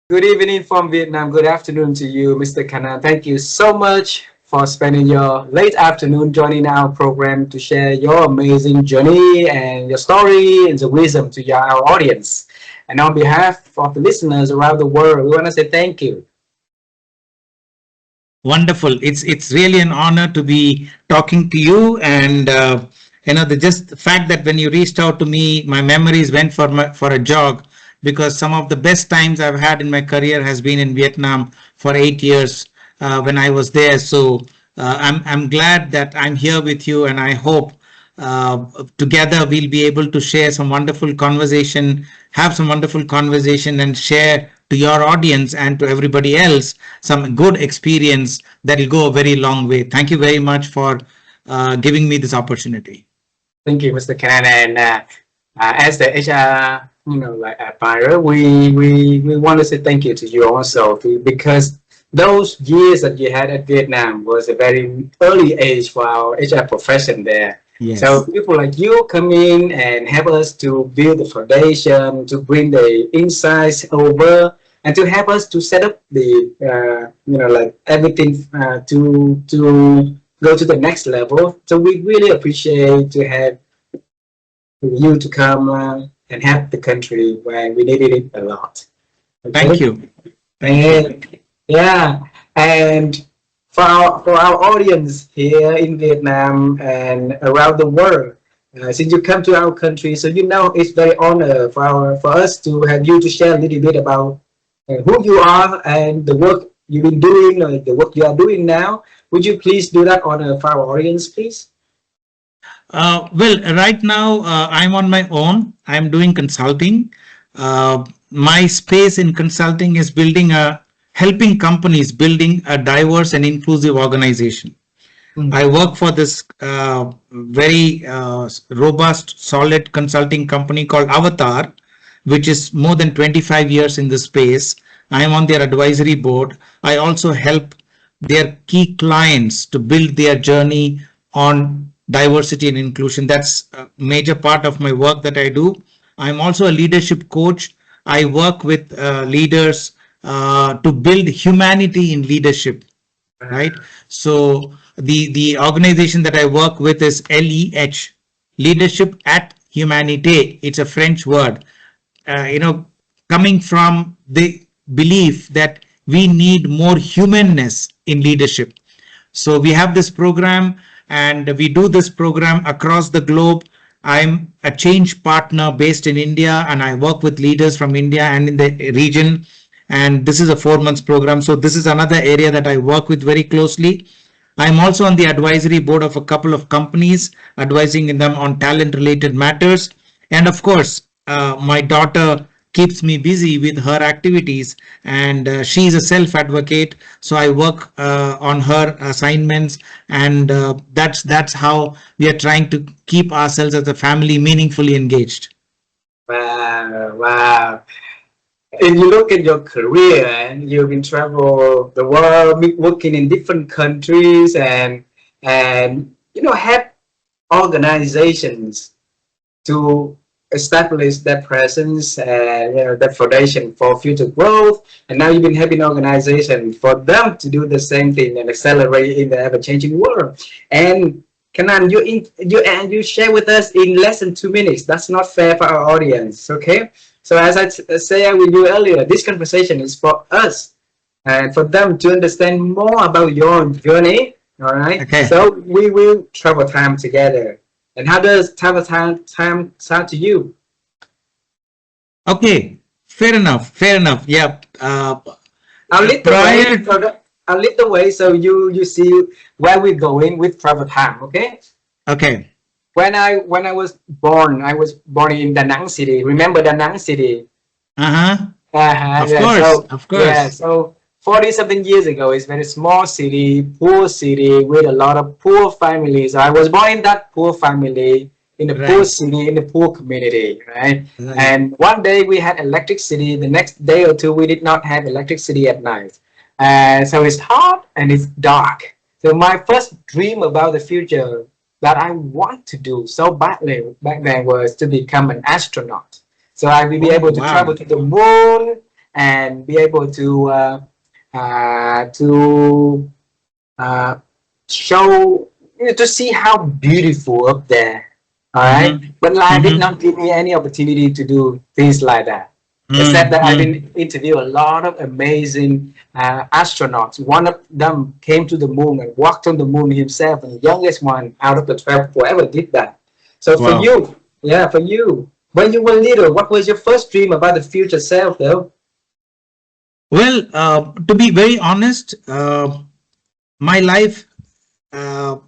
Good evening from Vietnam. Good afternoon to you, Mr. Kannan. Thank you so much for spending your late afternoon joining our program to share your amazing journey and your story and the wisdom to our audience. And on behalf of the listeners around the world, we want to say thank you. Wonderful. It's really an honor to be talking to you, and the just fact that when you reached out to me, my memories went for a jog because some of the best times I've had in my career has been in Vietnam for 8 years when I was there. So I'm glad that I'm here with you, and I hope together we'll be able to share some wonderful conversation, have some wonderful conversation, and share to your audience and to everybody else some good experience that will go a very long way. Thank you very much for giving me this opportunity. Thank you, Mr. Kannan. And as the HR, advisor, we want to say thank you to you also because those years that you had at Vietnam was a very early age for our HR profession there. So Yes. people like you come in and help us to build the foundation, to bring the insights over, and to help us to set up the everything to go to the next level. So we really appreciate to have you to come and help the country when we needed it a lot. Thank Okay. you. Thank you. And yeah, and for our audience here in Vietnam and around the world, since you come to our country, so it's very honor for us to have you to share a little bit about who you are and the work you've been doing, or the work you are doing now. Would you please do that on for our audience, please? Well, right now I'm on my own. I'm doing consulting. My space in consulting is helping companies building a diverse and inclusive organization. I Mm. work for this very robust, solid consulting company called Avatar, which is more than 25 years in this space. I am on their advisory board. I also help their key clients to build their journey on diversity and inclusion. That's a major part of my work that I do. I'm also a leadership coach. I work with leaders to build humanity in leadership, right? So the organization that I work with is LEH, Leadership at Humanité. It's a French word, uh, you know, coming from the belief that we need more humanness in leadership. So we have this program, and we do this program across the globe. I'm a change partner based in India, and I work with leaders from India and in the region. And this is a 4 months program. So this is another area that I work with very closely. I'm also on the advisory board of a couple of companies, advising them on talent related matters. And of course, my daughter keeps me busy with her activities, and she is a self advocate. So I work on her assignments, and that's how we are trying to keep ourselves as a family meaningfully engaged. Wow, wow. And you look at your career and you've been travel the world, working in different countries and have organizations to establish that presence and that foundation for future growth. And now you've been helping organization for them to do the same thing and accelerate in the ever-changing world. And Kanan, you share with us in less than 2 minutes. That's not fair for our audience. Okay. So as I said with you earlier, this conversation is for us and for them to understand more about your journey. All right. Okay. So we will travel time together. And how does time sound to you? Okay. Fair enough. Fair enough. Yeah. I'll lead the way. Prior. I'll lead the way so you see where we're going with travel time. Okay. Okay. When I was born in Da Nang City. Remember Da Nang City? Uh huh. Of Yeah. course. So Of yeah. course. So 40 something years ago, it's very small city, poor city with a lot of poor families. I was born in that poor family in the poor Right. city in the poor community, right? Right. And one day we had electricity. The next day or two, we did not have electricity at night. So it's hot and it's dark. So my first dream about the future that I want to do so badly back then was to become an astronaut. So I will be Oh, able to travel wow. to the moon and be able to uh, show, to see how beautiful up there. All right, Mm-hmm. but life did Mm-hmm. not give me any opportunity to do things like that. Except that I've Mm-hmm. been interviewed a lot of amazing astronauts. One of them came to the moon and walked on the moon himself, and the youngest one out of the 12 who ever did that. So for Wow. you, yeah, for you, when you were little, what was your first dream about the future self, though? Well, to be very honest, my life,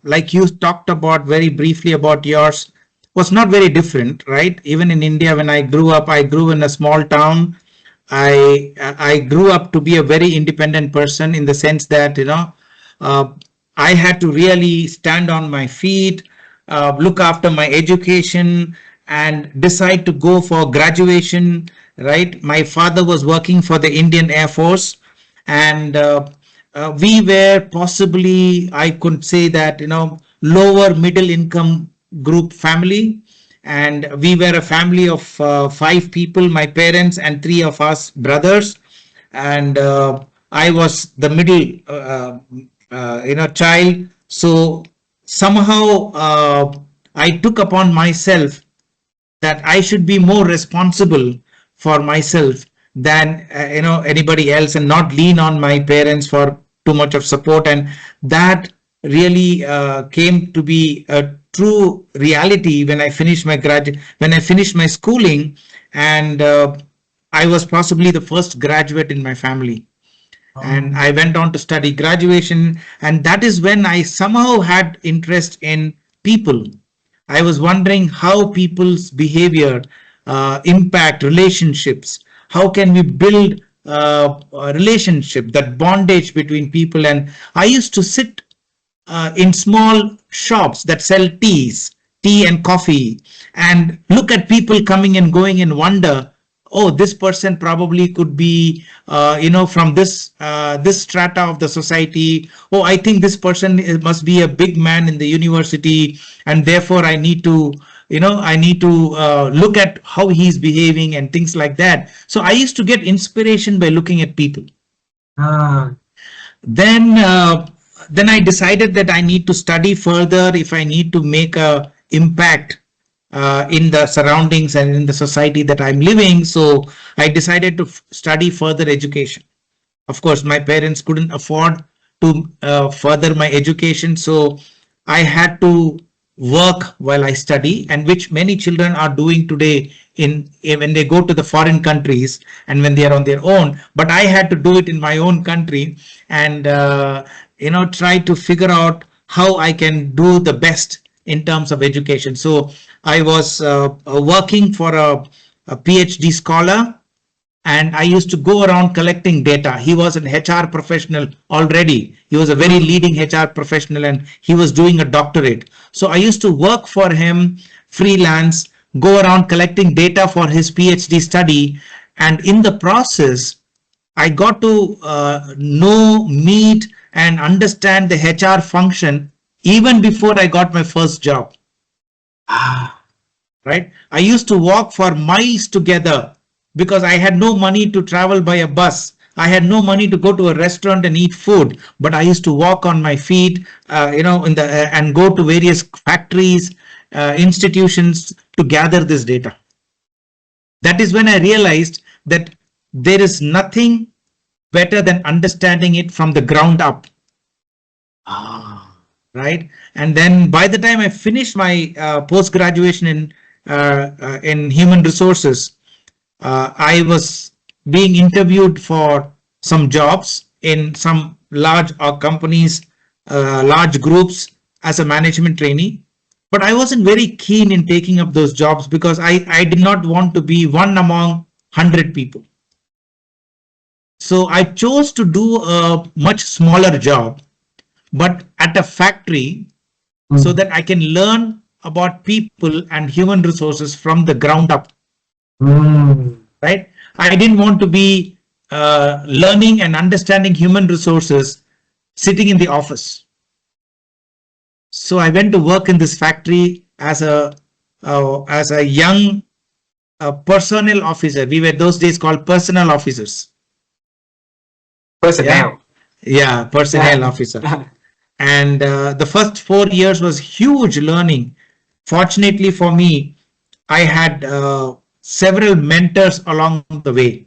like you talked about very briefly about yours, was not very different, right? Even in India, when I grew up, I grew in a small town. I grew up to be a very independent person in the sense that uh, I had to really stand on my feet, look after my education, and decide to go for graduation. Right, my father was working for the Indian Air Force, and we were possibly, I could say that, lower middle income group family, and we were a family of 5 people, my parents and 3 of us brothers, and I was the middle child. So somehow I took upon myself that I should be more responsible for myself than anybody else, and not lean on my parents for too much of support. And that really came to be a true reality when I finished my schooling, and I was possibly the first graduate in my family, and Um, I went on to study graduation, and that is when I somehow had interest in people. I was wondering how people's behavior impact relationships. How can we build a relationship, that bondage between people? And I used to sit in small shops that sell tea and coffee, and look at people coming and going and wonder, oh, this person probably could be, from this strata of the society. Oh, I think this person must be a big man in the university, and therefore I need to look at how he's behaving and things like that. So I used to get inspiration by looking at people. ah, then then I decided that I need to study further if I need to make a impact in the surroundings and in the society that I'm living. So I decided to study further education. Of course, my parents couldn't afford to further my education, so I had to work while I study, and which many children are doing today in when they go to the foreign countries and when they are on their own. But I had to do it in my own country, and try to figure out how I can do the best in terms of education. So I was working for a PhD scholar, and I used to go around collecting data. He was an HR professional already. He was a very leading HR professional, and he was doing a doctorate. So I used to work for him freelance, go around collecting data for his PhD study. And in the process, I got to know, meet, and understand the HR function even before I got my first job. ah, Right? I used to walk for miles together because I had no money to travel by a bus. I had no money to go to a restaurant and eat food, but I used to walk on my feet, in the and go to various factories, institutions to gather this data. That is when I realized that there is nothing better than understanding it from the ground up, ah. right? And then by the time I finished my post graduation in human resources, I was being interviewed for some jobs in some large companies, large groups, as a management trainee. But I wasn't very keen in taking up those jobs because I did not want to be one among 100 people. So I chose to do a much smaller job, but at a factory, so Mm, that I can learn about people and human resources from the ground up, mm. right? I didn't want to be learning and understanding human resources sitting in the office. So I went to work in this factory as a young personnel officer. We were those days called personnel officers. Yeah. Personnel. Yeah. Personnel officer. And the first 4 years was huge learning. Fortunately for me, I had several mentors along the way.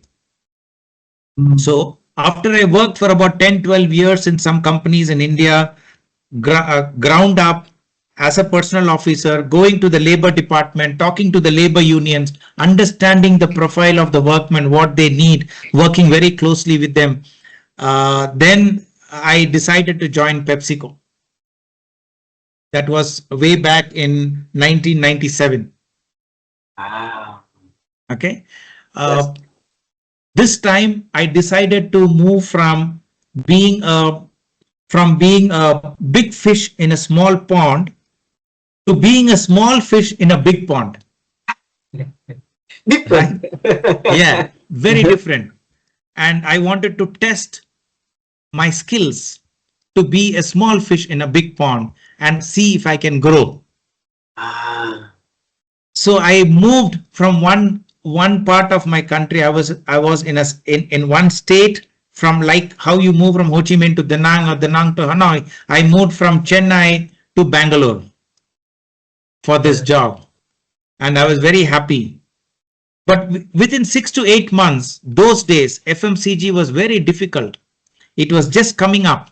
So after I worked for about 10, 12 years in some companies in India, ground up as a personal officer, going to the labor department, talking to the labor unions, understanding the profile of the workmen, what they need, working very closely with them. Then I decided to join PepsiCo. That was way back in 1997. Wow. Okay. Yes. This time I decided to move being a being a big fish in a small pond to being a small fish in a big pond. Right? Different. Yeah, very different. And I wanted to test my skills to be a small fish in a big pond and see if I can grow. Ah. So I moved from one part of my country. I was in one state, from like how you move from Ho Chi Minh to Da Nang or Da Nang to Hanoi. I moved from Chennai to Bangalore for this job, and I was very happy. But within 6 to 8 months, those days, FMCG was very difficult. It was just coming up,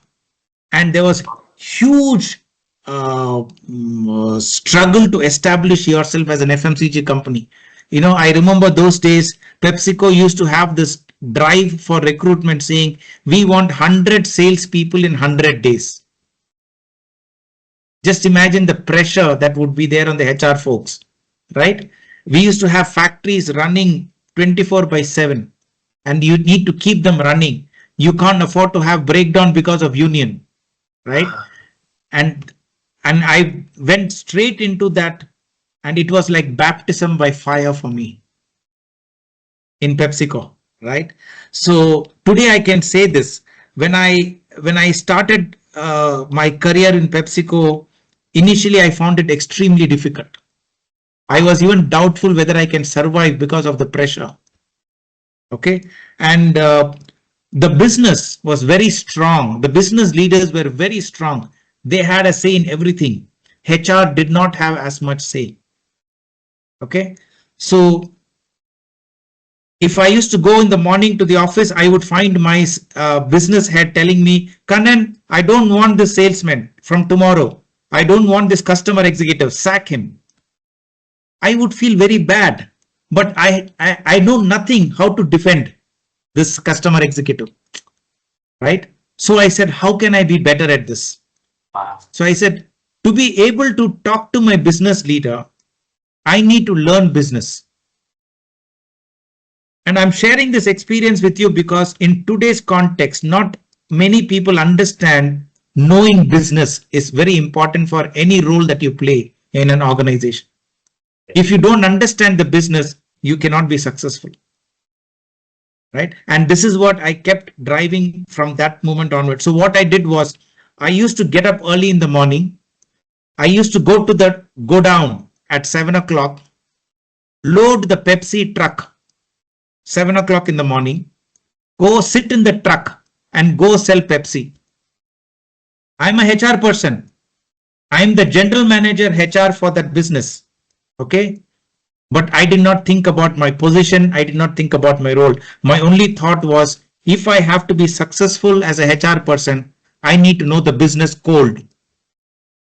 and there was huge struggle to establish yourself as an FMCG company. I remember those days, PepsiCo used to have this drive for recruitment saying, we want 100 salespeople in 100 days. Just imagine the pressure that would be there on the HR folks, right? We used to have factories running 24/7, and you need to keep them running. You can't afford to have breakdown because of union, right? And I went straight into that, and it was like baptism by fire for me in PepsiCo, right? So today I can say this: when I started my career in PepsiCo, initially I found it extremely difficult. I was even doubtful whether I can survive because of the pressure. Okay, and the business was very strong. The business leaders were very strong. They had a say in everything. HR did not have as much say. Okay, so if I used to go in the morning to the office, I would find my business head telling me, Kannan, I don't want this salesman from tomorrow. I don't want this customer executive. Sack him. I would feel very bad, but I know nothing how to defend this customer executive, right? So I said, how can I be better at this? Wow. So I said, to be able to talk to my business leader, I need to learn business. And I'm sharing this experience with you because in today's context, not many people understand knowing business is very important for any role that you play in an organization. If you don't understand the business, you cannot be successful. Right? And this is what I kept driving from that moment onward. So what I did was, I used to get up early in the morning. I used to go down at 7 o'clock, load the Pepsi truck, 7 o'clock in the morning, go sit in the truck and go sell Pepsi. I'm a HR person. I'm the general manager HR for that business. Okay. But I did not think about my position. I did not think about my role. My only thought was, if I have to be successful as a HR person, I need to know the business cold.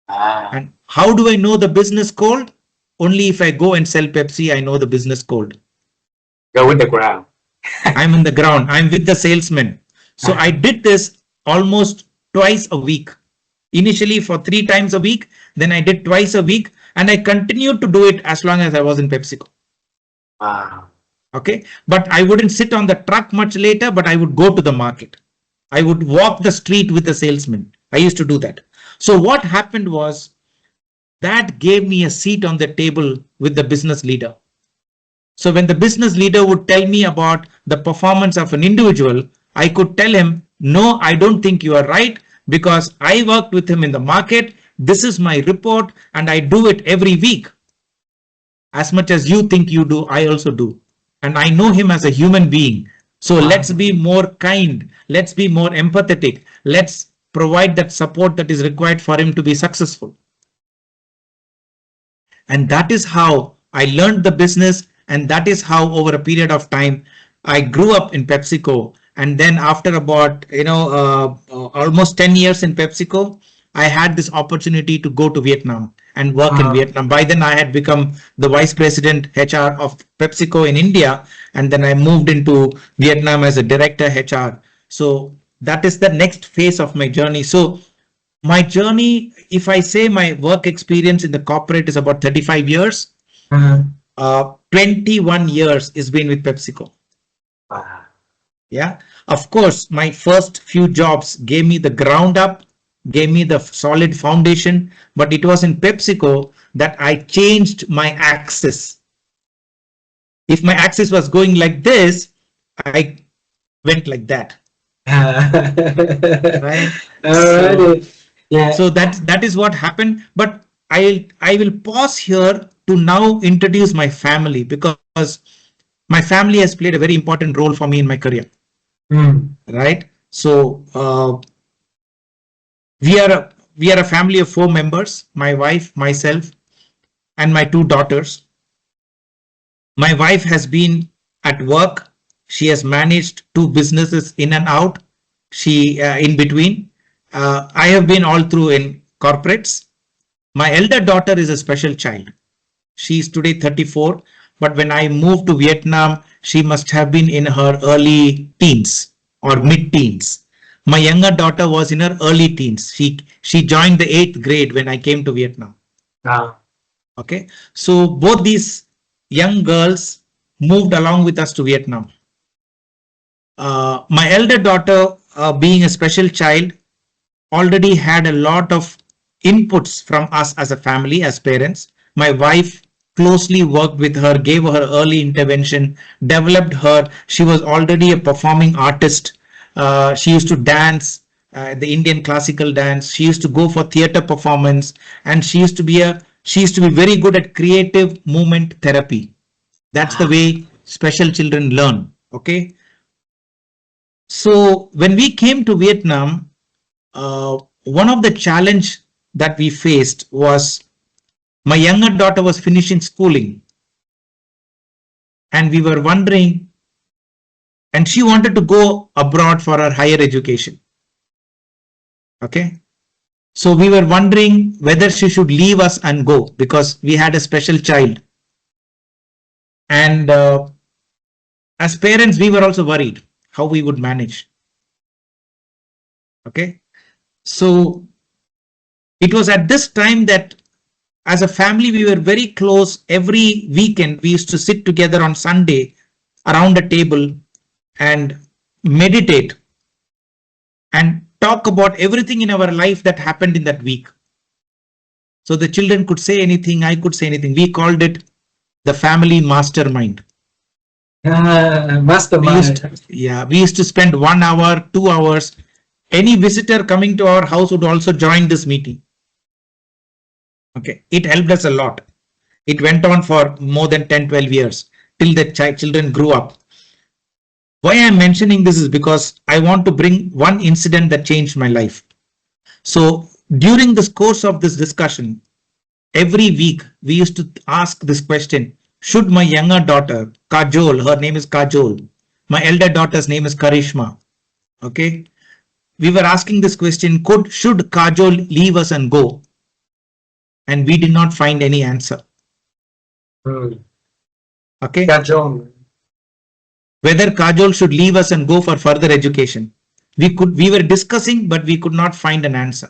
And how do I know the business cold? Only if I go and sell Pepsi, I know the business cold. Go with the ground. I'm in the ground. I'm with the salesman. So I did this almost twice a week. Initially for 3 times a week, then I did twice a week, and I continued to do it as long as I was in PepsiCo. Wow. Okay, but I wouldn't sit on the truck much later, but I would go to the market. I would walk the street with the salesman. I used to do that. So what happened was, that gave me a seat on the table with the business leader. So when the business leader would tell me about the performance of an individual, I could tell him, no, I don't think you are right, because I worked with him in the market. This is my report, and I do it every week. As much as you think you do, I also do. And I know him as a human being. So Wow. let's be more kind. Let's be more empathetic. Let's provide that support that is required for him to be successful. And that is how I learned the business. And that is how over a period of time, I grew up in PepsiCo. And then after about, almost 10 years in PepsiCo, I had this opportunity to go to Vietnam and work in Wow. Vietnam. By then I had become the vice president HR of PepsiCo in India. And then I moved into Vietnam as a director HR. So that is the next phase of my journey. So my journey, if I say my work experience in the corporate is about 35 years, Uh, 21 years is been with PepsiCo. wow. Yeah. Of course, my first few jobs gave me the ground up, gave me the solid foundation, but it was in PepsiCo that I changed my axis. If my axis was going like this, I went like that. Right. So Alrighty. Yeah. So that is what happened. But I will pause here to now introduce my family, because my family has played a very important role for me in my career. Mm. Right. So we are a family of 4 members: my wife, myself, and my 2 daughters. My wife has been at work. She has managed 2 businesses in and out. She in between. I have been all through in corporates. My elder daughter is a special child. She is today 34, but when I moved to Vietnam, she must have been in her early teens or mid-teens. My younger daughter was in her early teens. She joined the 8th grade when I came to Vietnam. Wow. Okay, so both these young girls moved along with us to Vietnam. My elder daughter, being a special child, already had a lot of inputs from us as a family, as parents. My wife closely worked with her, gave her early intervention, developed her. She was already a performing artist. She used to dance, the Indian classical dance. She used to go for theater performance, and she used to be very good at creative movement therapy. That's the Wow. way special children learn. Okay. So when we came to Vietnam, one of the challenge that we faced was my younger daughter was finishing schooling, and we were wondering, and she wanted to go abroad for her higher education. Okay. So we were wondering whether she should leave us and go, because we had a special child. And as parents, we were also worried how we would manage. Okay. So it was at this time that as a family, we were very close. Every weekend, we used to sit together on Sunday around a table and meditate and talk about everything in our life that happened in that week. So the children could say anything, I could say anything. We called it the family mastermind. Mastermind. We used to spend 1 hour, 2 hours. Any visitor coming to our house would also join this meeting. Okay, it helped us a lot. It went on for more than 10, 12 years till the children grew up. Why I'm mentioning this is because I want to bring one incident that changed my life. So during this course of this discussion, every week we used to ask this question: should my younger daughter, Kajol, her name is Kajol, my elder daughter's name is Karishma. Okay. We were asking this question: should Kajol leave us and go? And we did not find any answer. Mm. Okay. Gajong. Whether Kajol should leave us and go for further education. We were discussing, but we could not find an answer.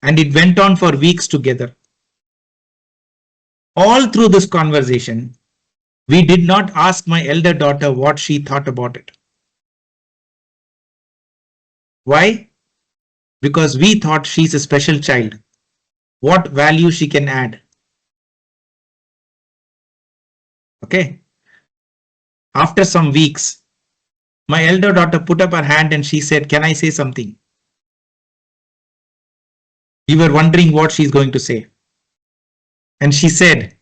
And it went on for weeks together. All through this conversation, we did not ask my elder daughter what she thought about it. Why? Because we thought she's a special child. What value she can add. Okay. After some weeks, my elder daughter put up her hand and she said, "Can I say something?" We were wondering what she's going to say. And she said,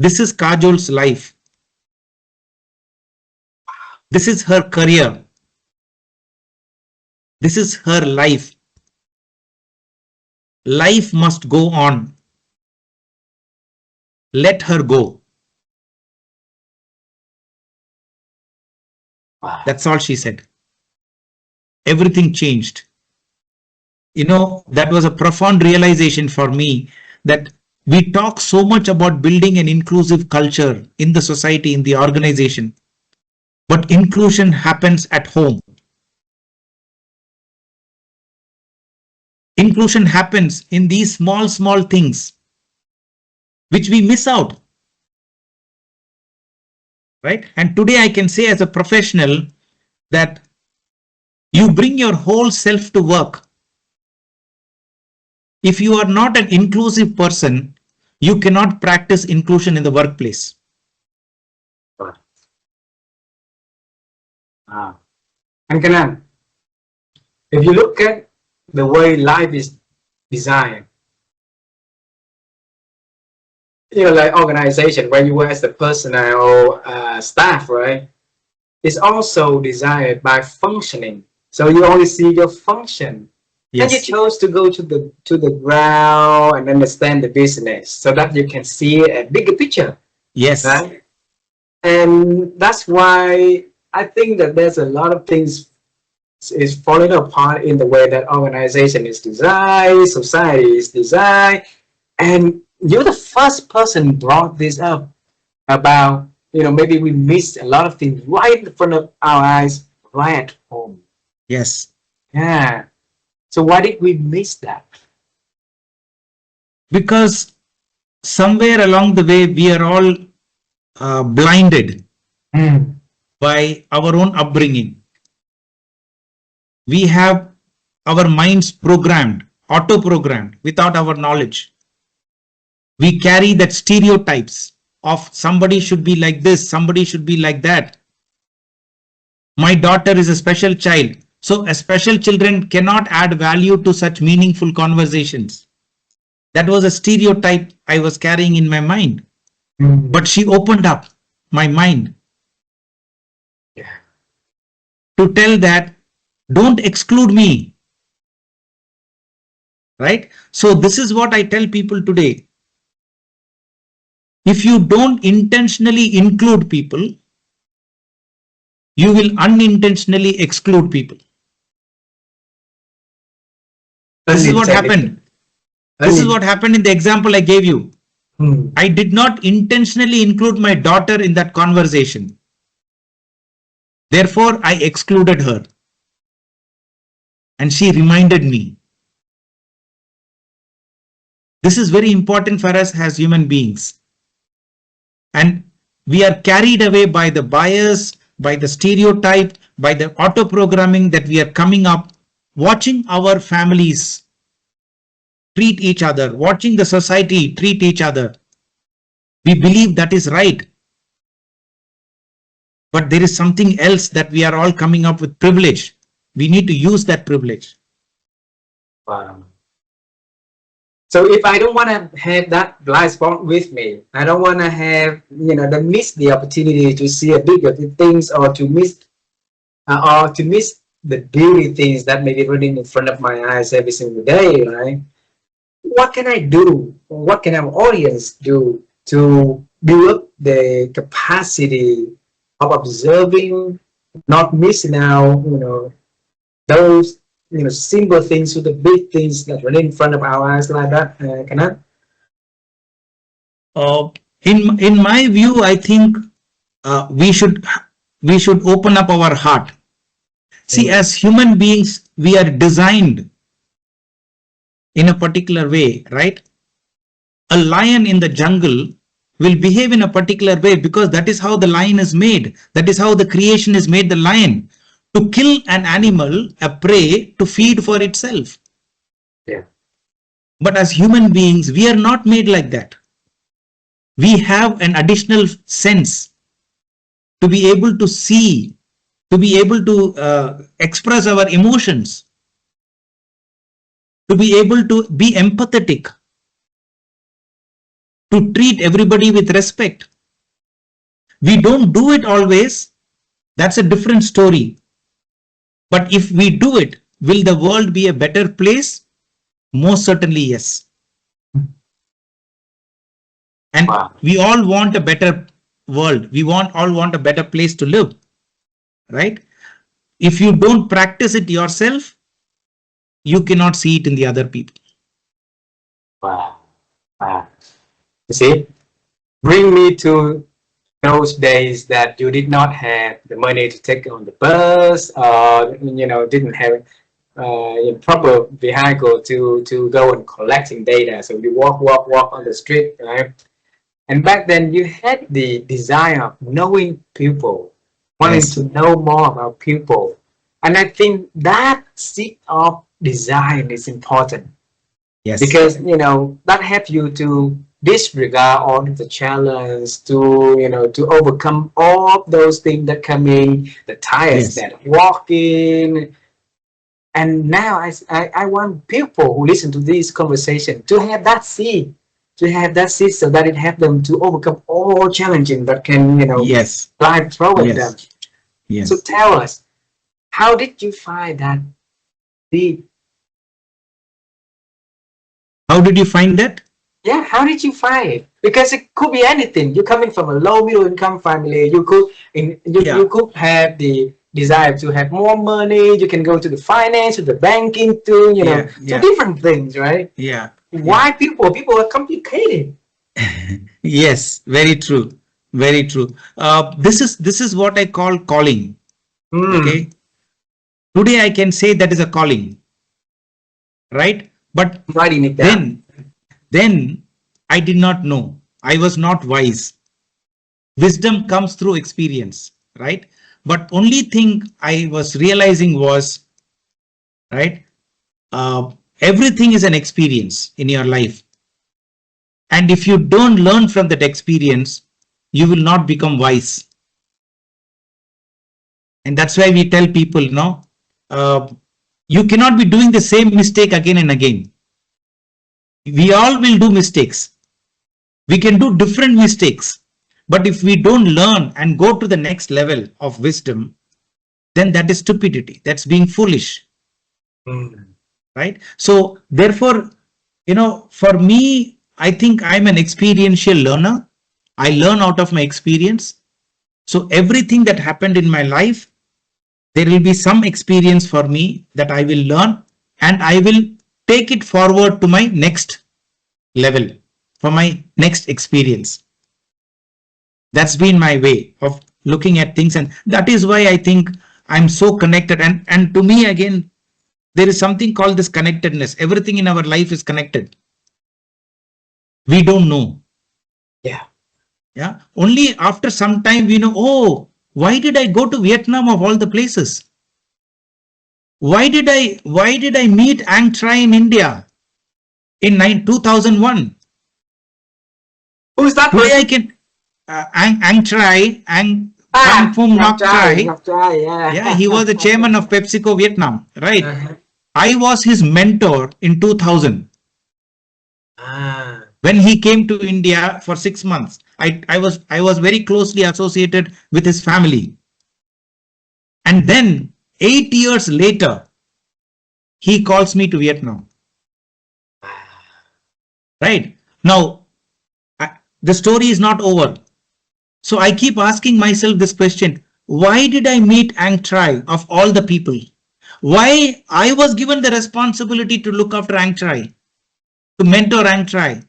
"This is Kajol's life. This is her career. This is her life. Life must go on. Let her go. Wow. That's all she said. Everything changed. You know, that was a profound realization for me, that we talk so much about building an inclusive culture in the society, in the organization, but inclusion happens at home. Inclusion happens in these small things which we miss out. Right? And today I can say as a professional that you bring your whole self to work. If you are not an inclusive person, you cannot practice inclusion in the workplace. Wow. And Kannan, if you look at the way life is designed, you know, like organization where you work as the personnel staff, right? It's also designed by functioning. So you only see your function. Yes. And you chose to go to the ground and understand the business so that you can see a bigger picture. Yes. Right? And that's why I think that there's a lot of things is falling apart in the way that organization is designed, society is designed. And you're the first person brought this up about, you know, maybe we missed a lot of things right in front of our eyes, right at home. Yes. Yeah. So why did we miss that? Because somewhere along the way, we are all blinded by our own upbringing. We have our minds programmed, auto-programmed without our knowledge. We carry that stereotypes of somebody should be like this, somebody should be like that. My daughter is a special child. So a special children cannot add value to such meaningful conversations. That was a stereotype I was carrying in my mind. But she opened up my mind to tell that don't exclude me. Right? So this is what I tell people today. If you don't intentionally include people, you will unintentionally exclude people. This is what happened. This is what happened in the example I gave you. I did not intentionally include my daughter in that conversation. Therefore, I excluded her. And she reminded me. This is very important for us as human beings. And we are carried away by the bias, by the stereotype, by the auto-programming that we are coming up, watching our families treat each other, watching the society treat each other. We believe that is right. But there is something else that we are all coming up with privilege. We need to use that privilege. Wow. So if I don't want to have that blind spot with me, I don't want to have, you know, miss the opportunity to see a bigger things, or to miss the beauty things that may be running in front of my eyes every single day, right? What can I do? What can our audience do to build up the capacity of observing, not missing out, you know, those, you know, simple things to the big things that run in front of our eyes like that, Kannan? In my view, I think we should open up our heart. See, as human beings, we are designed in a particular way, right? A lion in the jungle will behave in a particular way because that is how the lion is made. That is how the creation is made, the lion, to kill an animal, a prey, to feed for itself. Yeah. But as human beings, we are not made like that. We have an additional sense to be able to see, to be able to express our emotions, to be able to be empathetic, to treat everybody with respect. We don't do it always That's a different story. But if we do it, will the world be a better place? Most certainly, yes. And Wow. we all want a better world. We all want a better place to live, right? If you don't practice it yourself, you cannot see it in the other people. Wow. Wow. You see, bring me to those days that you did not have the money to take on the bus, or didn't have a proper vehicle to go and collecting data. So you walk on the street, right? And back then you had the desire of knowing people, wanting Yes. to know more about people. And I think that seed of desire is important, Yes. because that helps you to disregard all the challenge, to overcome all of those things that come in, the tires Yes. that walk in. And now I want people who listen to this conversation to have that seed, so that it helps them to overcome all challenges that can Yes. life throw at them. Yes. So Yes. tell us, how did you find that seed? How did you find that? Yeah, how did you find it? Because it could be anything. You're coming from a low middle income family. You could have the desire to have more money. You can go to the finance, to the banking, to different things, right? Yeah. Why people are complicated? Yes, very true. Very true. This is what I call calling. Okay. Today I can say that is a calling, right? But Writing it down. then I did not know. I was not wise. Wisdom comes through experience, right? But only thing I was realizing was, right, everything is an experience in your life. And if you don't learn from that experience, you will not become wise. And that's why we tell people, you cannot be doing the same mistake again and again. We all will do mistakes. We can do different mistakes. But if we don't learn and go to the next level of wisdom, then that is stupidity. That's being foolish. Right? So therefore, for me, I think I'm an experiential learner. I learn out of my experience. So everything that happened in my life, there will be some experience for me that I will learn, and I will take it forward to my next level, for my next experience. That's been my way of looking at things, and that is why I think I'm so connected. And to me, again, there is something called this connectedness. Everything in our life is connected. We don't know. Yeah. Only after some time we know, oh, why did I go to Vietnam of all the places? Why did I meet Ang Trai in India in 2001? Who's that Today person? I can Ang Trai, Ngọc Ngọc Trai. Trai. Yeah, he was the chairman of PepsiCo Vietnam, right? I was his mentor in 2000. When he came to India for 6 months, I was very closely associated with his family. And then 8 years later, he calls me to Vietnam. Right? Now, the story is not over. So I keep asking myself this question: why did I meet Ang Trai of all the people? Why I was given the responsibility to look after Ang Trai, to mentor Ang Trai?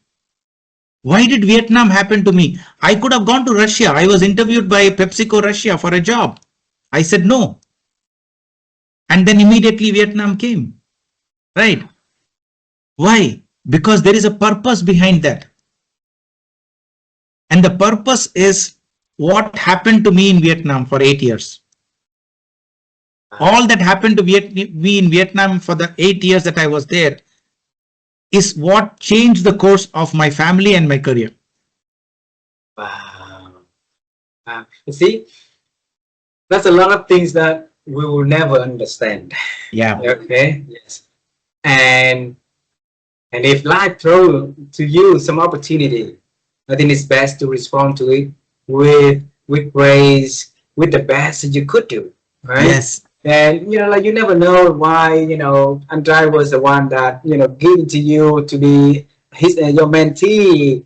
Why did Vietnam happen to me? I could have gone to Russia. I was interviewed by PepsiCo Russia for a job. I said no. And then immediately Vietnam came. Right? Why? Because there is a purpose behind that. And the purpose is what happened to me in Vietnam for 8 years. All that happened to me in Vietnam for the 8 years that I was there is what changed the course of my family and my career. Wow. You see, that's a lot of things that we will never understand. Yeah. Okay. Yes. And if life throws to you some opportunity, I think it's best to respond to it with grace, with the best that you could do, right? Yes. And like you never know why Andrei was the one that given to you to be his your mentee,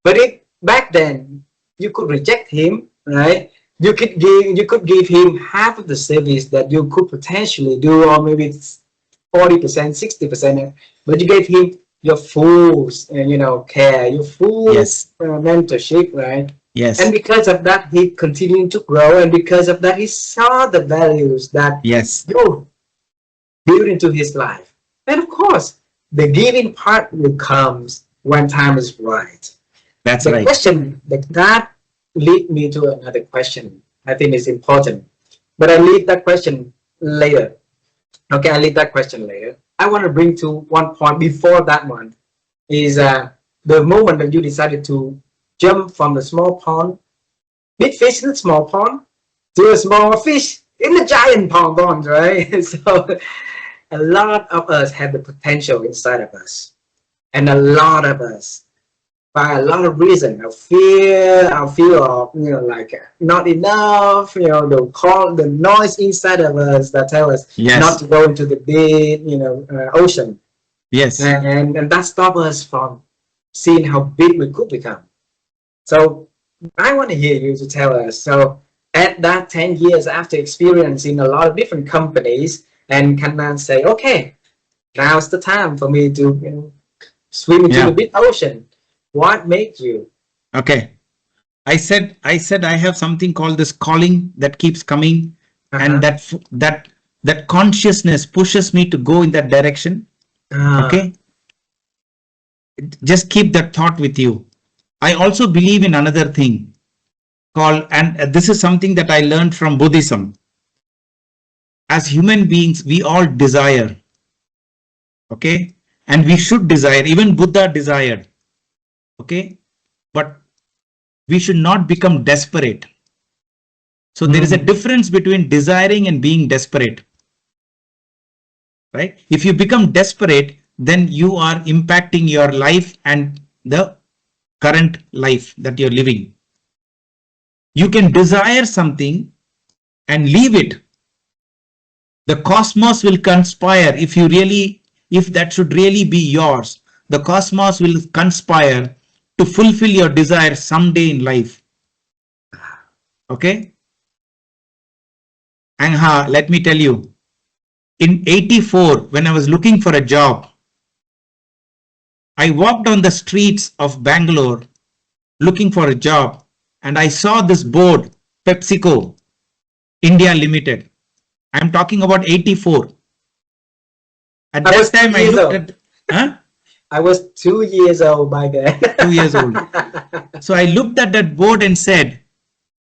but back then you could reject him, right? You could give him half of the service that you could potentially do, or maybe 40%, 60%, but you gave him your full, care, your full Yes. mentorship, right? And Yes. because of that, he continued to grow, and because of that, he saw the values that Yes. you built into his life. And of course, the giving part will come when time is right. That's The right. question that lead me to another question. I think is important, but I leave that question later. Okay, I leave that question later. I want to bring to one point before that one is the moment that you decided to jump from the small pond, big fish in the small pond, to a small fish in the giant pond, right? So a lot of us have the potential inside of us, and a lot of us, by a lot of reasons, I feel of like not enough, the noise inside of us that tell us not Yes. to go into the big ocean, Yes. and that stops us from seeing how big we could become. So I want to hear you to tell us. So at that 10 years after experiencing a lot of different companies, and Kannan say, okay, now's the time for me to swim into the Yeah. big ocean. What made you? Okay. I said I have something called this calling that keeps coming, and Uh-huh. that consciousness pushes me to go in that direction. Ah, Okay. Just keep that thought with you. I also believe in another thing called, and this is something that I learned from Buddhism. As human beings, we all desire. Okay. And we should desire. Even Buddha desired. Okay. But we should not become desperate. So there is a mm, difference between desiring and being desperate, right? If you become desperate, then you are impacting your life and the current life that you're living. You can desire something and leave it. The cosmos will conspire if that should really be yours. The cosmos will conspire to fulfill your desire someday in life. Okay? And let me tell you, in 84, when I was looking for a job, I walked on the streets of Bangalore looking for a job, and I saw this board, PepsiCo, India Limited. I'm talking about 84. At I was that time, two I years looked old. at, huh? I was 2 years old by then. 2 years old. So I looked at that board and said,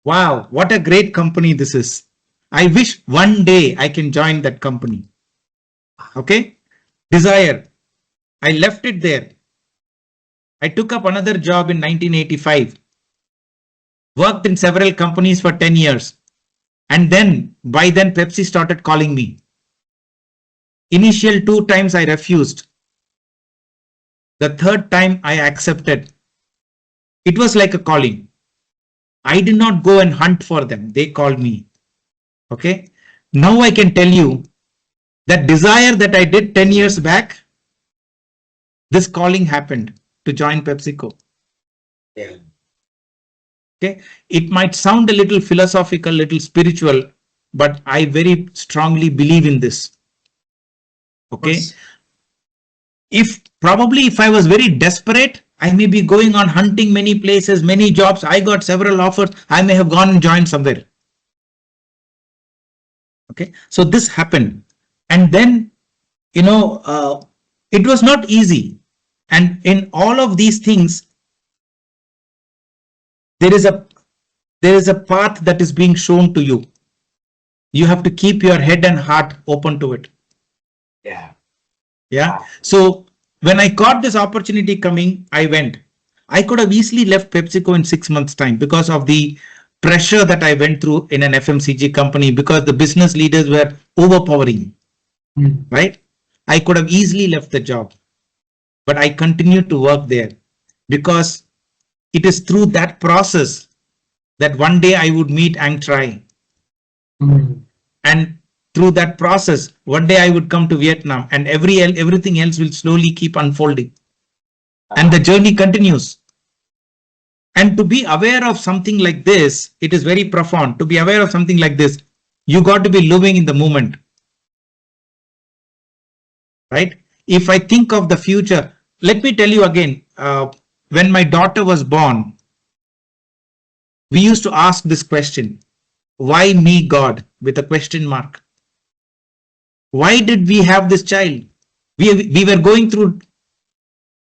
wow, what a great company this is. I wish one day I can join that company. Okay? Desire. I left it there. I took up another job in 1985, worked in several companies for 10 years. And then, by then, Pepsi started calling me. Initial 2 times I refused. The third time I accepted. It was like a calling. I did not go and hunt for them. They called me. Okay. Now I can tell you that desire that I did 10 years back, this calling happened to join PepsiCo. Yeah. Okay. It might sound a little philosophical, little spiritual, but I very strongly believe in this. Of Okay. course. If I was very desperate, I may be going on hunting many places, many jobs. I got several offers. I may have gone and joined somewhere. Okay. So this happened. And then, it was not easy. And in all of these things, there is a there is a path that is being shown to you. You have to keep your head and heart open to it. Yeah. Yeah. Wow. So when I got this opportunity coming, I went. I could have easily left PepsiCo in 6 months' time because of the pressure that I went through in an FMCG company, because the business leaders were overpowering, Mm. right? I could have easily left the job, but I continued to work there because it is through that process that one day I would meet Ang Trai. Mm. And through that process, one day I would come to Vietnam, and everything else will slowly keep unfolding. And the journey continues. And to be aware of something like this, it is very profound. To be aware of something like this, you got to be living in the moment. Right? If I think of the future, let me tell you again, when my daughter was born, we used to ask this question, why me, God, with a question mark? Why did we have this child? We were going through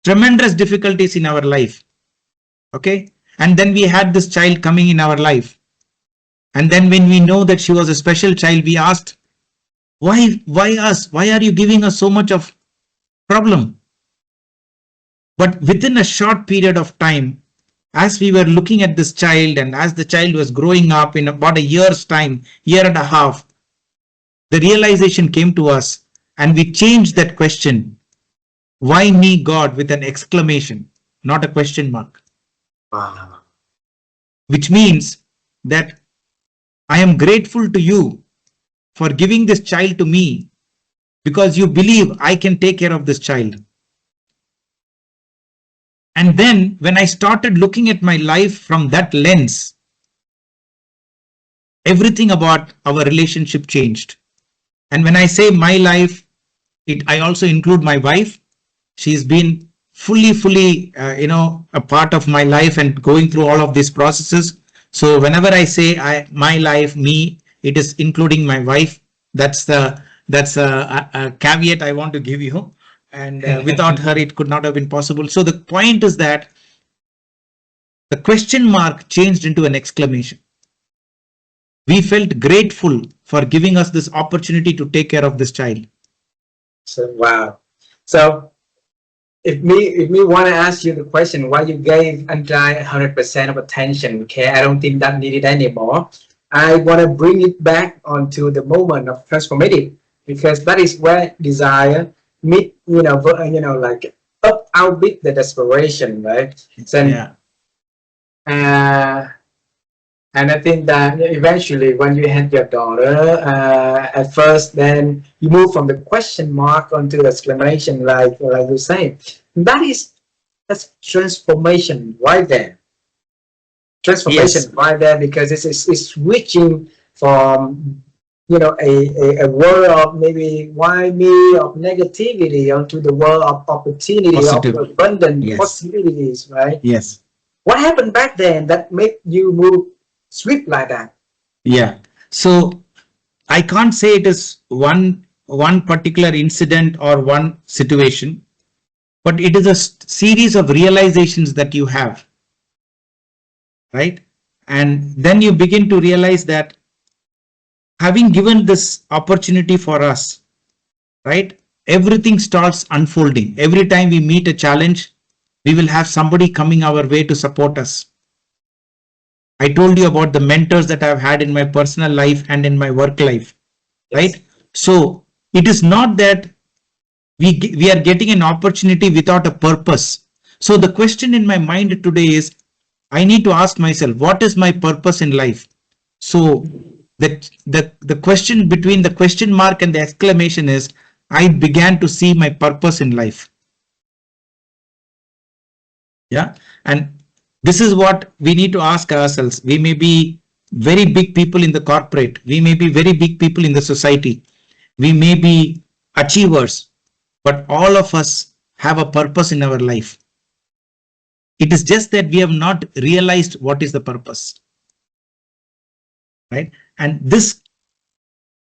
tremendous difficulties in our life. Okay. And then we had this child coming in our life. And then when we know that she was a special child, we asked, why us? Why are you giving us so much of problem? But within a short period of time, as we were looking at this child and as the child was growing up in about a year's time, year and a half, the realization came to us and we changed that question. Why me, God, with an exclamation, not a question mark. Wow. Which means that I am grateful to you for giving this child to me because you believe I can take care of this child. And then when I started looking at my life from that lens, everything about our relationship changed. And when I say my life, I also include my wife. She's been fully, a part of my life and going through all of these processes. So whenever I say my life, me, it is including my wife. That's a caveat I want to give you. And without her, it could not have been possible. So the point is that the question mark changed into an exclamation. We felt grateful for giving us this opportunity to take care of this child. So wow. So if me want to ask you the question why you gave Andrai 100% of attention, okay, I don't think that needed anymore. I want to bring it back onto the moment of transformative because that is where desire meet, like up outbid the desperation, right? So, Yeah. And I think that eventually when you had your daughter, at first, then you move from the question mark onto the exclamation, like you say. That's transformation right there. Transformation Yes. right there because it's switching from a world of maybe why me of negativity onto the world of opportunity of Positive. abundant Yes. possibilities, right? Yes. What happened back then that made you move swift like that? Yeah. So I can't say it is one particular incident or one situation, but it is a series of realizations that you have, right? And then you begin to realize that having given this opportunity for us, right? Everything starts unfolding. Every time we meet a challenge, we will have somebody coming our way to support us. I told you about the mentors that I've had in my personal life and in my work life, Yes. right? So it is not that we are getting an opportunity without a purpose. So the question in my mind today is, I need to ask myself, what is my purpose in life? So the question between the question mark and the exclamation is, I began to see my purpose in life. Yeah. And this is what we need to ask ourselves. We may be very big people in the corporate. We may be very big people in the society. We may be achievers, but all of us have a purpose in our life. It is just that we have not realized what is the purpose, right? And this,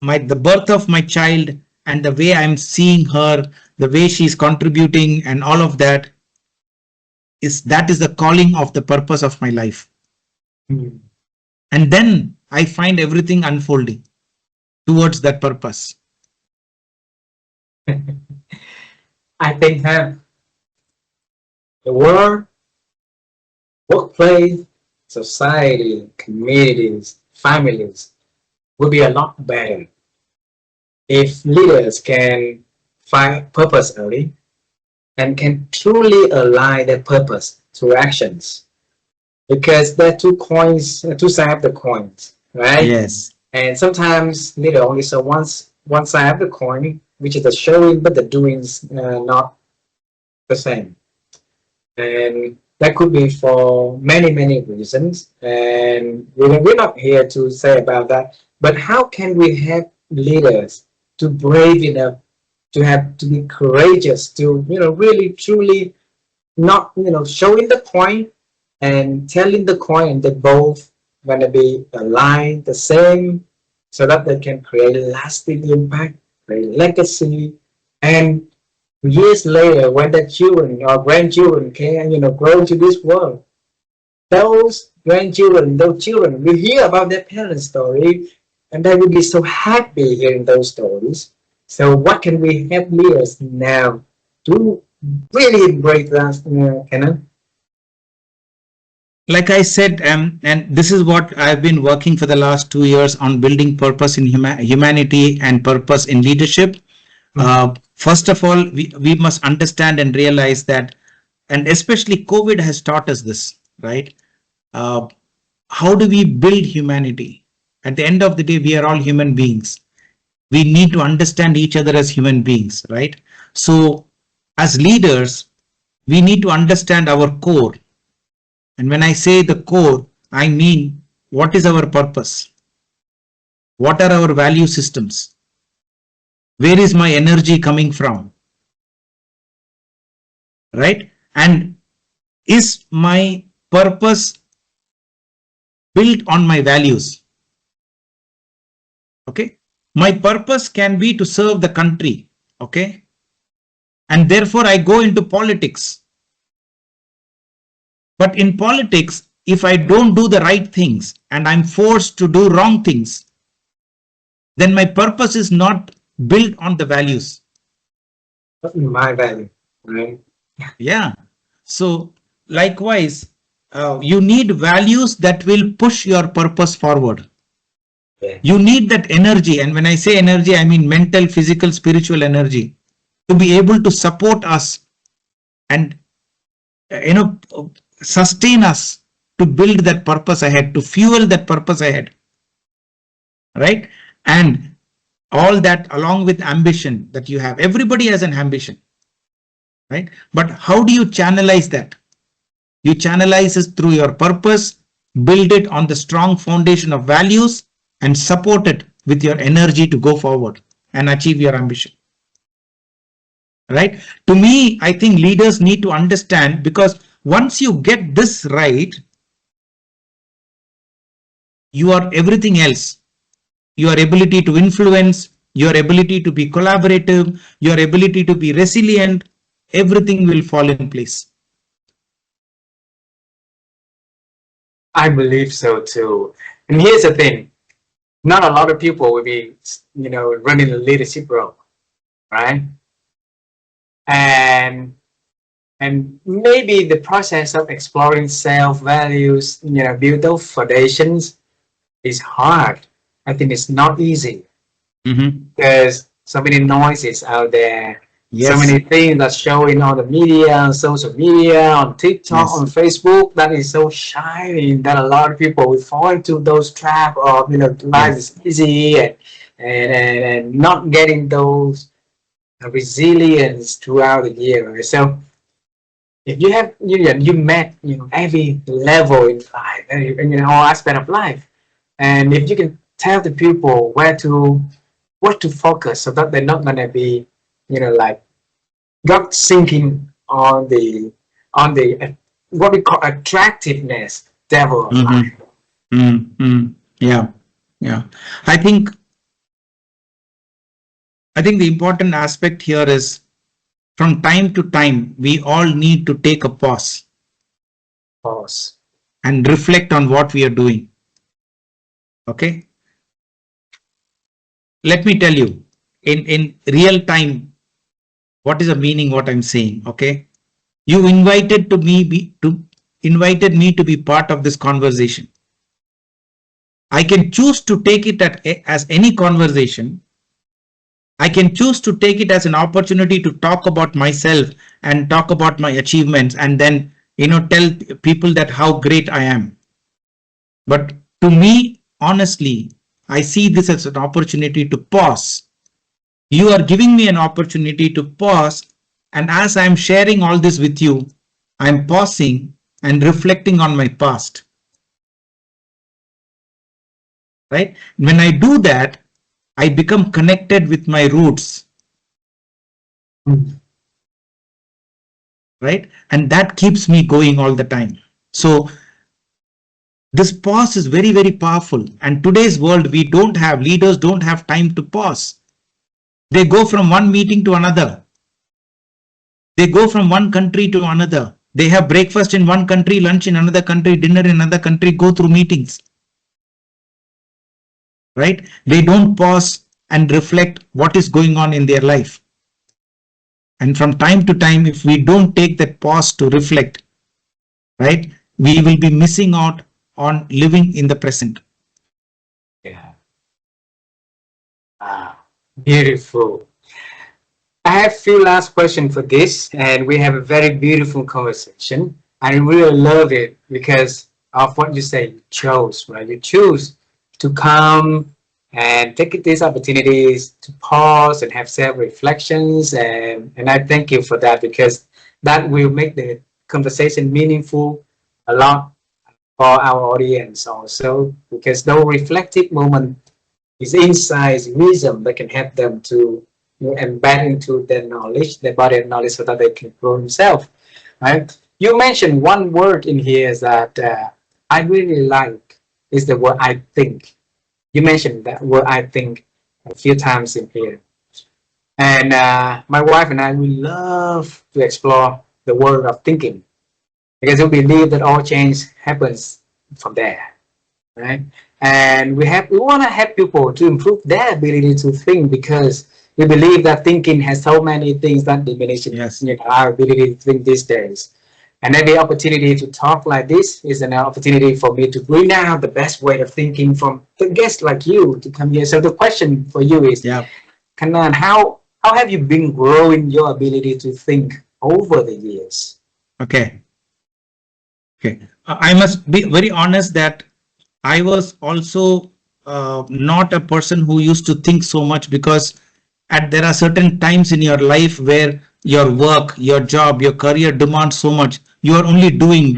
the birth of my child and the way I'm seeing her, the way she's contributing and all of that is the calling of the purpose of my life. Mm. And then I find everything unfolding towards that purpose. I think the world, workplace, society, communities, families will be a lot better if leaders can find purpose early and can truly align their purpose to actions. Because they're two coins, two sides of the coins, right? Yes. And sometimes leader only saw one side of the coin, which is the showing, but the doing's not the same. And that could be for many reasons. And we're not here to say about that. But how can we help leaders to brave enough to have to be courageous to really truly not showing the point and telling the coin that both going to be aligned the same so that they can create lasting impact, create legacy, and years later when the children or grandchildren can grow into this world, those grandchildren, those children will hear about their parents' story and they will be so happy hearing those stories. So what can we help leaders now to really embrace that, Kannan? Like I said, and this is what I've been working for the last 2 years on, building purpose in humanity and purpose in leadership. First of all, we must understand and realize that, and especially COVID has taught us this, right? How do we build humanity? At the end of the day, we are all human beings. We need to understand each other as human beings, right? So as leaders, we need to understand our core. And when I say the core, I mean, what is our purpose? What are our value systems? Where is my energy coming from? Right? And is my purpose built on my values? Okay. My purpose can be to serve the country. Okay. And therefore I go into politics. But in politics, if I don't do the right things and I'm forced to do wrong things, then my purpose is not built on the values. My value, right? Yeah. So likewise, you need values that will push your purpose forward. Yeah. You need that energy. And when I say energy, I mean mental, physical, spiritual energy to be able to support us and, sustain us to build that purpose ahead, to fuel that purpose ahead. Right? And all that along with ambition that you have. Everybody has an ambition. Right? But how do you channelize that? You channelize it through your purpose, build it on the strong foundation of values, and support it with your energy to go forward and achieve your ambition. Right? To me, I think leaders need to understand, because once you get this right, your everything else, your ability to influence, your ability to be collaborative, your ability to be resilient, everything will fall in place. I believe so too. And here's the thing, not a lot of people will be, running a leadership role, right? And maybe the process of exploring self values, build those foundations is hard. I think it's not easy because so many noises out there. Yes. So many things that's showing on the media, on social media, on TikTok, Yes. on Facebook, that is so shiny that a lot of people will fall into those traps of, life is easy and not getting those resilience throughout the year. Right? So if you have, you met, every level in life, and all aspect of life, and if you can tell the people what to focus so that they're not gonna be, like got sinking on the what we call attractiveness devil of life. Yeah. I think the important aspect here is, from time to time, we all need to take a pause and reflect on what we are doing. Okay. Let me tell you, in real time, what is the meaning what I'm saying. Okay. You invited me to be part of this conversation. I can choose to take it as any conversation. I can choose to take it as an opportunity to talk about myself and talk about my achievements, and then, tell people that how great I am. But to me, honestly, I see this as an opportunity to pause. You are giving me an opportunity to pause. And as I'm sharing all this with you, I'm pausing and reflecting on my past. Right? When I do that, I become connected with my roots. Right? And that keeps me going all the time. So this pause is very, very powerful. And today's world, leaders don't have time to pause. They go from one meeting to another. They go from one country to another. They have breakfast in one country, lunch in another country, dinner in another country, go through meetings. Right? They don't pause and reflect what is going on in their life. And from time to time, if we don't take that pause to reflect, right, we will be missing out on living in the present. Yeah. Wow. Beautiful. I have a few last questions for this, and we have a very beautiful conversation. I really love it because of what you say, you chose, right? You choose to come and take these opportunities to pause and have self-reflections. And I thank you for that, because that will make the conversation meaningful a lot for our audience also, because those reflective moment is insights, wisdom that can help them to embed into their knowledge, their body of knowledge, so that they can grow themselves. Right? You mentioned one word in here is that I really like is the word I think. You mentioned that word I think a few times in here. And my wife and I, we love to explore the world of thinking, because we believe that all change happens from there. Right? And we want to help people to improve their ability to think, because we believe that thinking has so many things that diminish our ability to think these days. And every opportunity to talk like this is an opportunity for me to bring out the best way of thinking from the guests like you to come here. So the question for you is, Kannan, how have you been growing your ability to think over the years? Okay. I must be very honest that I was also not a person who used to think so much, because there are certain times in your life where your work, your job, your career demands so much. You are only doing.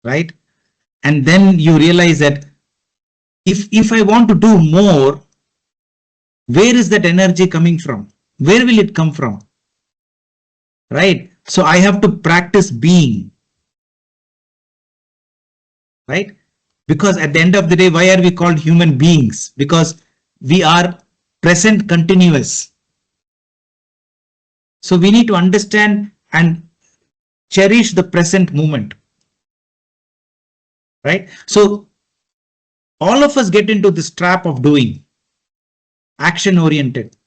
Right? And then you realize that if I want to do more, where is that energy coming from? Where will it come from? Right? So I have to practice being. Right? Because at the end of the day, why are we called human beings? Because we are present continuous. So we need to understand and cherish the present moment. Right? So all of us get into this trap of doing, action oriented,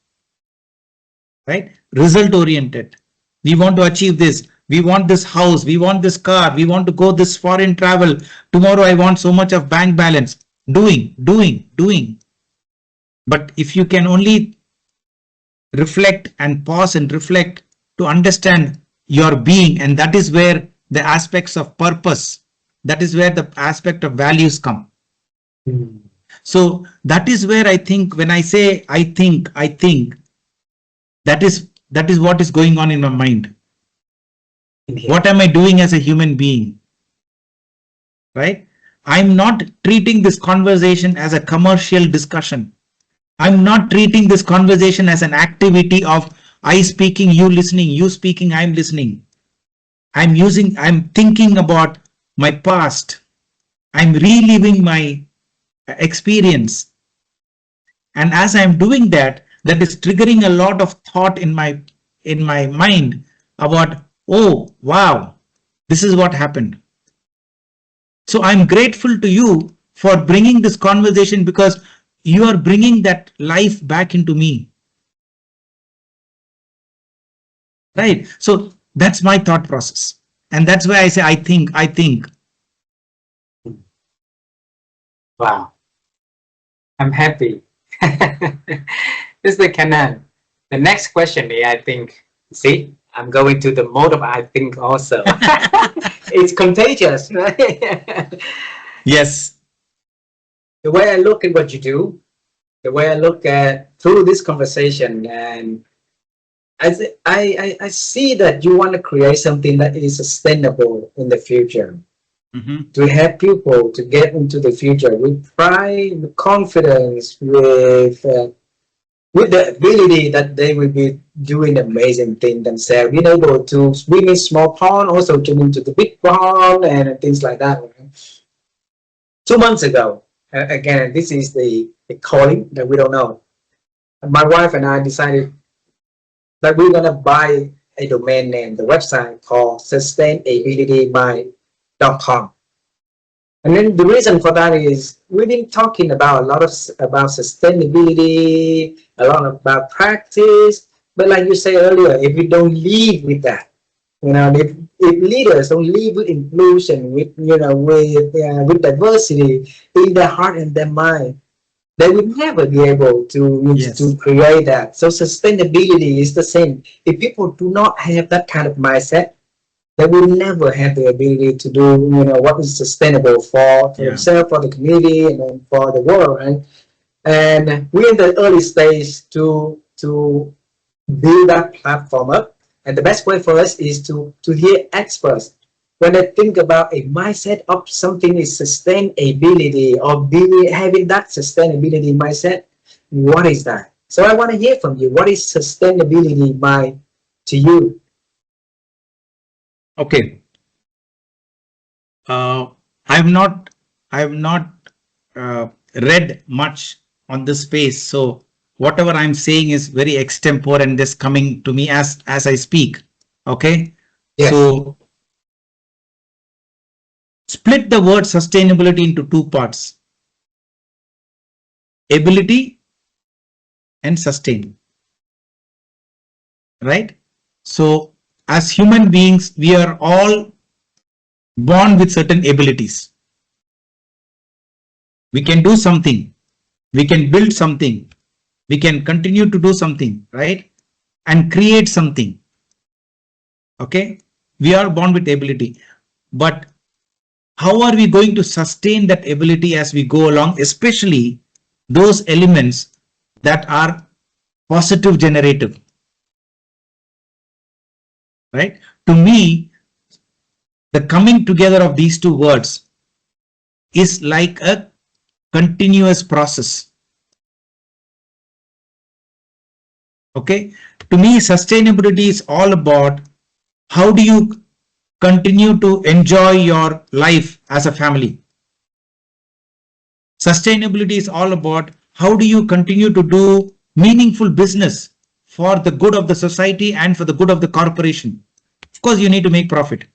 right? Result oriented. We want to achieve this. We want this house. We want this car. We want to go this foreign travel. Tomorrow I want so much of bank balance. Doing. But if you can only reflect and pause and reflect to understand your being, and that is where the aspects of purpose, that is where the aspect of values come. So that is where I think, when I say I think, that is what is going on in my mind. What am I doing as a human being? Right? I'm not treating this conversation as a commercial discussion. I'm not treating this conversation as an activity of I speaking, you listening, you speaking, I'm listening. I'm thinking about my past. I'm reliving my experience. And as I'm doing that, that is triggering a lot of thought in my mind about, oh, wow, this is what happened. So I'm grateful to you for bringing this conversation, because you are bringing that life back into me. Right? So that's my thought process. And that's why I say, I think. Wow. I'm happy. Mr. Kannan, the next question is, I think, see, I'm going to the mode of I think also. It's contagious, right? Yes. the way I look at what you do, the way I look at through this conversation, and I see that you want to create something that is sustainable in the future, to help people to get into the future with pride, with confidence, with the ability that they will be doing amazing things themselves, being able to swim in small pond, also jump into the big pond and things like that. 2 months ago, again, this is the calling that we don't know. My wife and I decided that we're gonna buy a domain name, the website called sustainabilitymind.com. And then the reason for that is we've been talking about a lot of about sustainability, a lot about practice. But like you said earlier, if we don't lead with that, if leaders don't lead with inclusion, with diversity in their heart and their mind, they will never be able to create that. So sustainability is the same. If people do not have that kind of mindset, they will never have the ability to do what is sustainable for themselves, for the community, and then for the world, right? And we're in the early stage to build that platform up. And the best way for us is to hear experts when they think about a mindset of something is sustainability or having that sustainability mindset. What is that? So I want to hear from you. What is sustainability mind to you? Okay. I've not read much on this space, so whatever I'm saying is very extempore and just coming to me as I speak. Okay. Yes. So split the word sustainability into two parts: ability and sustain. Right? So as human beings, we are all born with certain abilities. We can do something, we can build something, we can continue to do something, right? And create something. Okay? We are born with ability. But how are we going to sustain that ability as we go along, especially those elements that are positive generative? Right? To me, the coming together of these two words is like a continuous process. Okay? To me, sustainability is all about how do you continue to enjoy your life as a family. Sustainability is all about how do you continue to do meaningful business for the good of the society and for the good of the corporation. Of course, you need to make profit.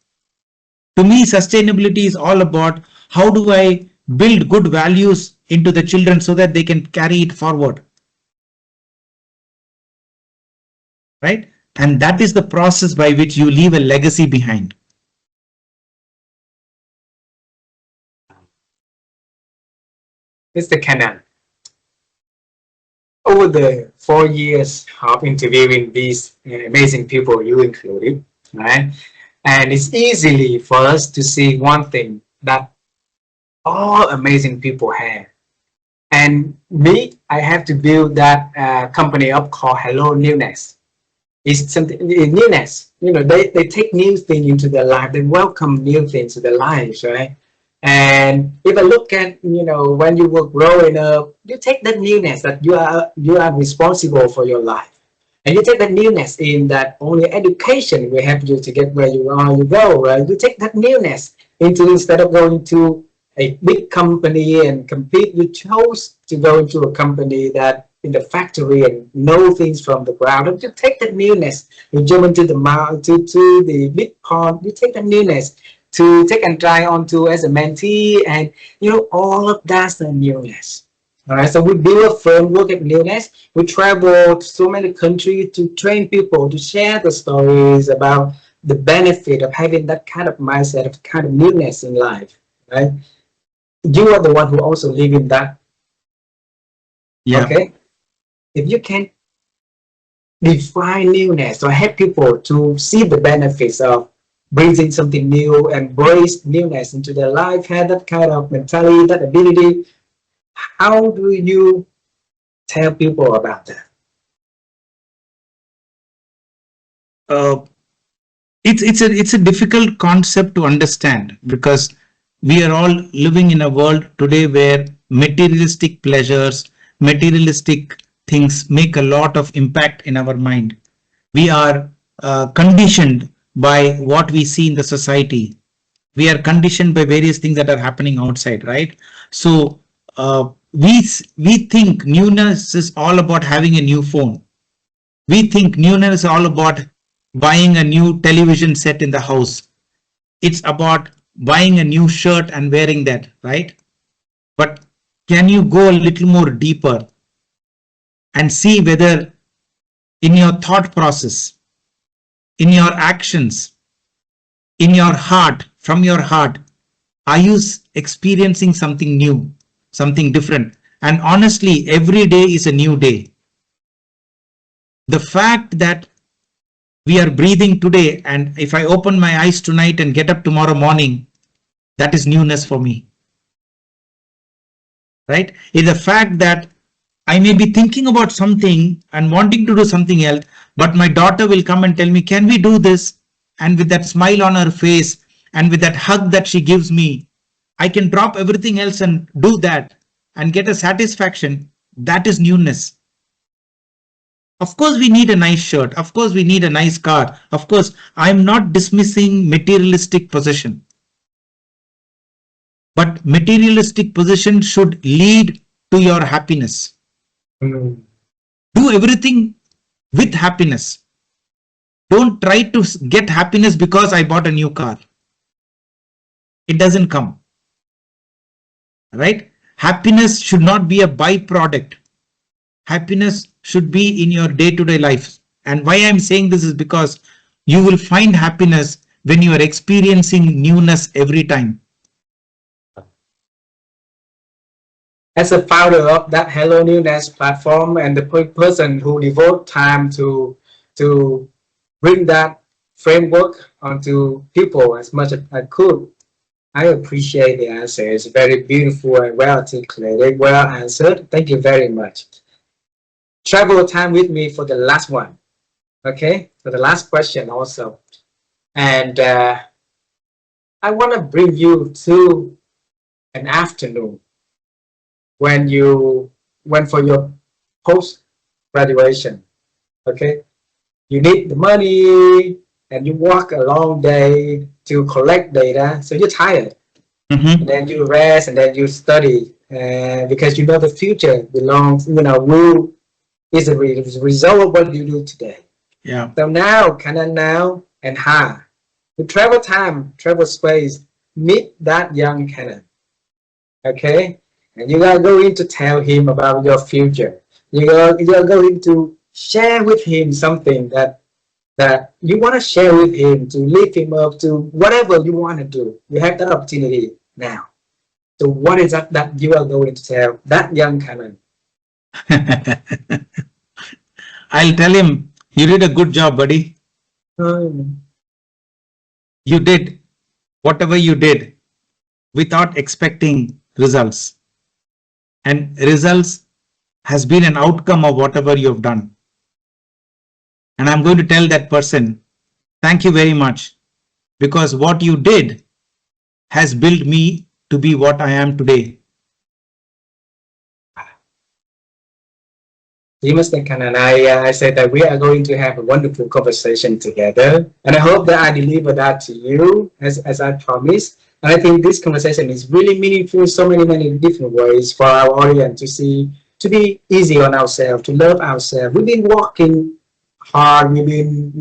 To me, sustainability is all about how do I build good values into the children so that they can carry it forward. Right? And that is the process by which you leave a legacy behind. Mr. Kannan, over the 4 years of interviewing these amazing people you included, right? And it's easily for us to see one thing that all amazing people have. And me, I have to build that company up called helloNEWNESS. It's something Newness. They take new things into their life. They welcome new things to their lives, right? And if I look at when you were growing up, you take that newness that you are responsible for your life, and you take that newness in that only education will help you to get where you go, right? You take that newness into, instead of going to a big company and compete, you chose to go into a company that in the factory and know things from the ground. And you take that newness, you jump into the mountain to the big pond, you take that newness to take and try on to as a mentee, and all of that's the newness. All right, so we build a framework at Newness. We travel to so many countries to train people, to share the stories about the benefit of having that kind of mindset, of kind of newness in life, right? You are the one who also live in that. Yeah. Okay, if you can define newness or help people to see the benefits of breathing something new, embrace newness into their life, have that kind of mentality, that ability, How do you tell people about that? Uh, it's a difficult concept to understand because we are all living in a world today where materialistic pleasures, materialistic things make a lot of impact in our mind. We are conditioned by what we see in the society. We are conditioned by various things that are happening outside, right? So we think newness is all about having a new phone. We think newness is all about buying a new television set in the house. It's about buying a new shirt and wearing that, right? But can you go a little more deeper and see whether in your thought process, in your actions, in your heart, from your heart, are you experiencing something new, something different? And honestly, every day is a new day. The fact that we are breathing today, and if I open my eyes tonight and get up tomorrow morning, that is newness for me, right? Is the fact that I may be thinking about something and wanting to do something else, but my daughter will come and tell me, can we do this? And with that smile on her face and with that hug that she gives me, I can drop everything else and do that and get a satisfaction. That is newness. Of course, we need a nice shirt. Of course, we need a nice car. Of course, I'm not dismissing materialistic possession, but materialistic possession should lead to your happiness. Mm. Do everything with happiness. Don't try to get happiness because I bought a new car. It doesn't come, right? Happiness should not be a byproduct. Happiness should be in your day-to-day life. And why I'm saying this is because you will find happiness when you are experiencing newness every time. As a founder of that helloNEWNESS platform and the person who devote time to bring that framework onto people as much as I could, I appreciate the answer. It's very beautiful and well articulated, well answered. Thank you very much. Travel time with me for the last one. Okay, for the last question also. And I want to bring you to an afternoon when you went for your post graduation. Okay, you need the money and you work a long day to collect data, so you're tired. And then you rest and then you study because you know the future belongs, will is a result of what you do today. Yeah. So now, Kannan now and Ha, the travel time, travel space, meet that young Kannan. Okay, and you are going to tell him about your future. You're going to share with him something that you want to share with him to lift him up to whatever you want to do. You have that opportunity now. So what is that you are going to tell that young Kannan? I'll tell him, you did a good job, buddy. You did whatever you did without expecting results. And results has been an outcome of whatever you have done. And I'm going to tell that person, thank you very much, because what you did has built me to be what I am today. Mr. Kannan, I said that we are going to have a wonderful conversation together, and I hope that I deliver that to you as I promised. And I think this conversation is really meaningful in so many different ways for our audience to see, to be easy on ourselves, to love ourselves. We've been working hard, we've been,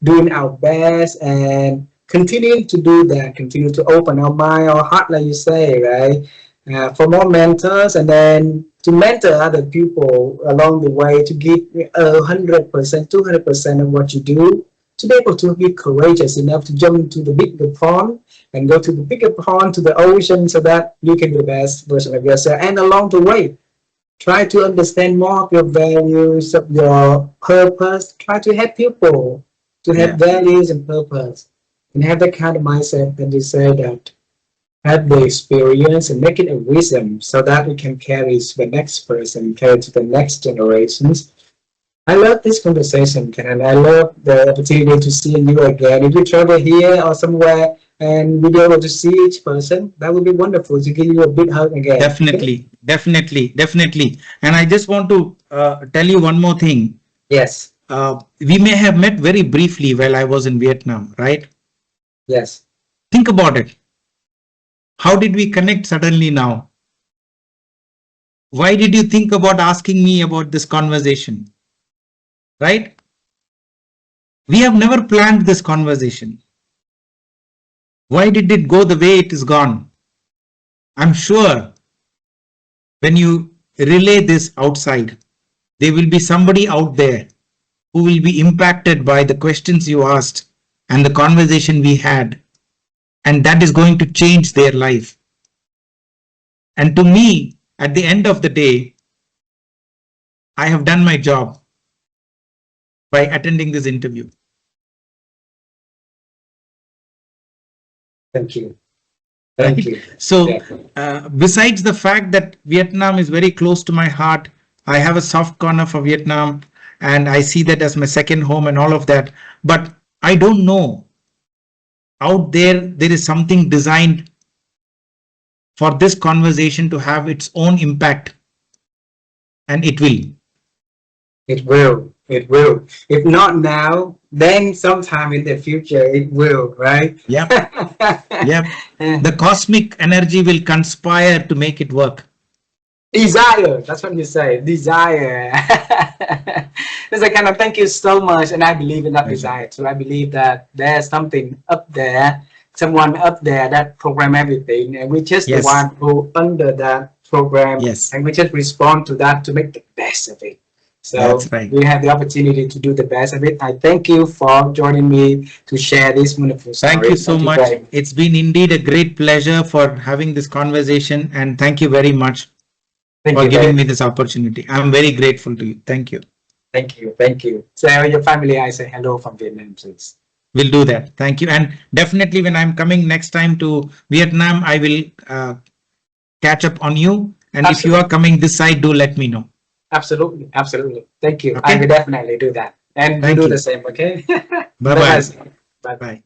doing our best and continuing to do that, continue to open our mind, our heart, like you say, right? For more mentors and then to mentor other people along the way to give 100%, 200% of what you do, to be able to be courageous enough to jump into the bigger pond and go to the bigger pond, to the ocean, so that you can be the best version of yourself. And along the way, try to understand more of your values, of your purpose. Try to help people to have values and purpose and have that kind of mindset that you say that have the experience and make it a wisdom so that we can carry to the next person, carry to the next generations. I love this conversation, Ken. I love the opportunity to see you again. If you travel here or somewhere and we be able to see each person, that would be wonderful to give you a big hug again. Definitely, definitely, definitely. And I just want to tell you one more thing. Yes. We may have met very briefly while I was in Vietnam, right? Yes. Think about it. How did we connect suddenly now? Why did you think about asking me about this conversation? Right? We have never planned this conversation. Why did it go the way it is gone? I'm sure when you relay this outside, there will be somebody out there who will be impacted by the questions you asked and the conversation we had, and that is going to change their life. And to me, at the end of the day, I have done my job by attending this interview. Thank you. Thank you. So, besides the fact that Vietnam is very close to my heart, I have a soft corner for Vietnam and I see that as my second home and all of that. But I don't know. Out there is something designed for this conversation to have its own impact. And it will. It will. It will. If not now, then sometime in the future it will, right? Yep. Yep. The cosmic energy will conspire to make it work. Desire. That's what you say. Desire. It's like, kind of, thank you so much. And I believe in that desire too. I believe that there's something up there, someone up there that program everything. And we just the one who under that program. Yes. And we just respond to that to make the best of it. So that's right. We have the opportunity to do the best of it. I thank you for joining me to share this wonderful story. Thank you so much. It's been indeed a great pleasure for having this conversation, and thank you very much for giving me this opportunity. I'm very grateful to you. Thank you. Thank you. Thank you. Tell your family I say hello from Vietnam, please. We'll do that. Thank you. And definitely when I'm coming next time to Vietnam, I will catch up on you. And if you are coming this side, do let me know. Absolutely. Absolutely. Thank you. Okay. I will definitely do that. And you do the same, okay? Bye-bye. Bye-bye.